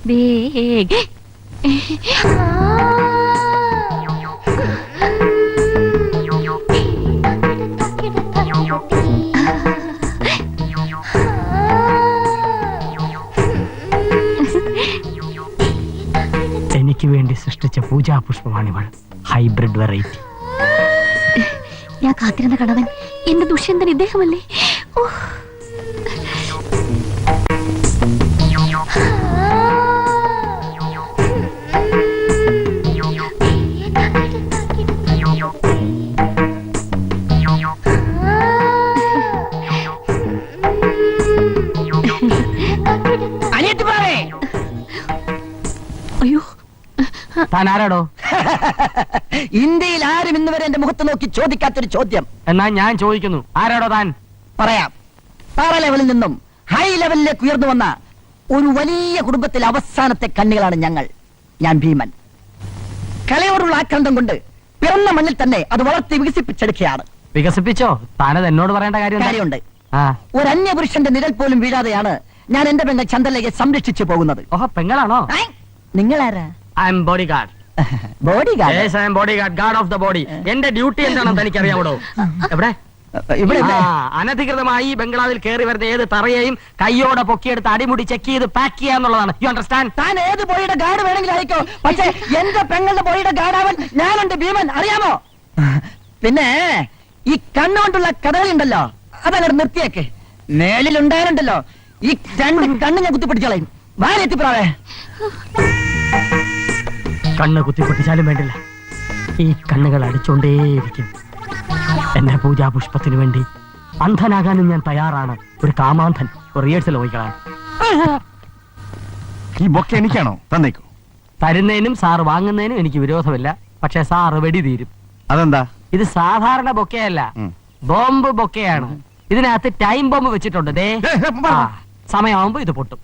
വേഗ എനിക്ക് വേണ്ടി സൃഷ്ടിച്ച പൂജാപുഷ്പമാണിവൾ. Hybrid variety. ഞാൻ കാത്തിരുന്ന കണവൻ എന്റെ ദുഷ്യന്തൻ ഇദ്ദേഹമല്ലേ? അയ്യോ, താൻ ആരാടോ? ഇന്ത്യയിൽ ആരും ഇന്നുവരെ എന്റെ മുഖത്ത് നോക്കി ചോദിക്കാത്തൊരു ചോദ്യം. എന്നാ ഞാൻ ചോദിക്കുന്നു, ആരാടോ താൻ? പറയാം. താഴ ലെവലിൽ നിന്നും ഹൈ ലെവലിലേക്ക് ഉയർന്നു വന്ന ഒരു വലിയ കുടുംബത്തിലെ അവസാനത്തെ കണ്ണികളാണ് ഞങ്ങൾ. ഞാൻ ഭീമൻ. കലയോടുള്ള ആക്രാന്തം കൊണ്ട് പിറന്ന മണ്ണിൽ തന്നെ അത് വളർത്തി വികസിപ്പിച്ചെടുക്കുകയാണ്. വികസിപ്പിച്ചോ? താനത് എന്നോട് പറയേണ്ട കാര്യമുണ്ട്. ഒരു അന്യപുരുഷന്റെ നിഴൽ പോലും വീഴാതെയാണ് ഞാൻ എന്റെ പെങ്ങൾ ചന്ദ്രലേഖയെ സംരക്ഷിച്ചു പോകുന്നത്. ഓഹോ, പെങ്ങളാണോ? നിങ്ങളാരാ? I M body guard. Body guard? Yes, I M body guard, guard of the body. എന്റെ ഡ്യൂട്ടി എന്താണെന്ന് തനിക്കറിയാമോ? എവിടെ? അനധികൃതമായി ബംഗ്ലാവിൽ കയറി വരുന്ന ഏത് തറയെയും കയ്യോടെ പൊക്കിയെടുത്ത് അടിമുടി ചെക്ക് ചെയ്ത് പാക്ക് ചെയ്യാന്നുള്ളതാണ്. You understand? താൻ ഏത് ബോഡിയുടെ ഗാർഡ് വേണമെങ്കിലും ആയിക്കോ, പക്ഷേ എന്റെ പെങ്ങളുടെ ബോഡിയുടെ ഗാർഡാവൻ ഞാനുണ്ട് ഭീമൻ, അറിയാമോ? പിന്നെ ഈ കണ്ണുകൊണ്ടുള്ള കഥകളി ഉണ്ടല്ലോ, അതങ്ങനെ നിർത്തിയേക്ക്. മേലിലുണ്ടായാലുണ്ടല്ലോ ഈ രണ്ട് കണ്ണ് ഞാൻ കുത്തിപ്പിടിച്ചോളയും. വാരെത്തിപ്രാവേ. കണ്ണ് കുത്തിപ്പൊട്ടിച്ചാലും വേണ്ടില്ല, ഈ കണ്ണുകൾ അടിച്ചോണ്ടേയിരിക്കും. എന്റെ പൂജാപുഷ്പത്തിനു വേണ്ടി അന്ധനാകാനും ഞാൻ തയ്യാറാണ്. ഒരു കാമാന്ധൻ റിഹേഴ്സൽ പോയിക്കളാണ്. ഈ ബൊക്കെ എനിക്കാണോ? തന്നേക്കോ. തരുന്നതിനും സാറ് വാങ്ങുന്നതിനും എനിക്ക് വിരോധമില്ല, പക്ഷെ സാറ് വെടി തീരും. അതെന്താ? ഇത് സാധാരണ ബൊക്കെയല്ല, ബോംബ് ബൊക്കെയാണ്. ഇതിനകത്ത് ടൈം ബോംബ് വെച്ചിട്ടുണ്ട്. ദേ, സമയമാകുമ്പോ ഇത് പൊട്ടും.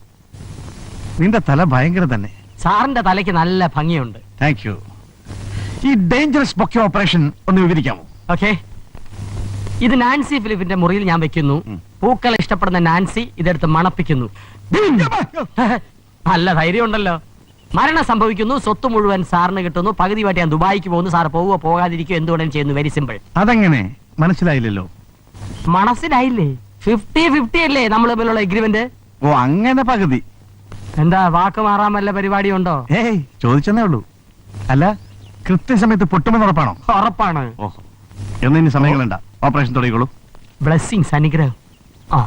നിന്റെ തല ഭയങ്കര തന്നെ. സാറിന്റെ തലയ്ക്ക് നല്ല ഭംഗിയുണ്ട്. Thank you. ഈ ഡേഞ്ചറസ് ബൊക്കെ ഓപ്പറേഷൻ ഒന്ന് വിവരിക്കാമോ? ഓക്കെ. ഇത് നാൻസി ഫിലിപ്പിന്റെ മുറിയിൽ ഞാൻ വെക്കുന്നു. പൂക്കൾ ഇഷ്ടപ്പെടുന്ന നാൻസി ഇതെടുത്ത് മണപ്പിക്കുന്നു. നല്ല ധൈര്യം ഉണ്ടല്ലോ. മരണം സംഭവിക്കുന്നു, സ്വത്ത് മുഴുവൻ സാറിന് കിട്ടുന്നു. പകുതിയായിട്ട് ഞാൻ ദുബായിക്ക് പോകുന്നു. സാർ പോവുക പോകാതിരിക്കും, എന്തുകൊണ്ടും ചെയ്യുന്നു. Very simple. അതെങ്ങനെ? മനസ്സിലായില്ലല്ലോ. മനസ്സിലായില്ലേ? 50-50 അല്ലേ നമ്മൾ തമ്മിലുള്ള എഗ്രിമെന്റ്? ഓ, അങ്ങനെ പകുതി. എന്താ വാക്ക് മാറാൻ വല്ല പരിപാടിയുണ്ടോ? ഏയ്, ചോദിച്ചെന്നേ ഉള്ളൂ. അല്ല, കൃത്യസമയത്ത് പൊട്ടുമെന്ന് ഉറപ്പാണോ? ഉറപ്പാണ്. ഓഹോ, എന്നിനി സമയങ്ങളുണ്ട. ഓപ്പറേഷൻ തുടങ്ങിക്കോളൂ. ബ്ലെസ്സിങ്സ്, അനുഗ്രഹം. ആ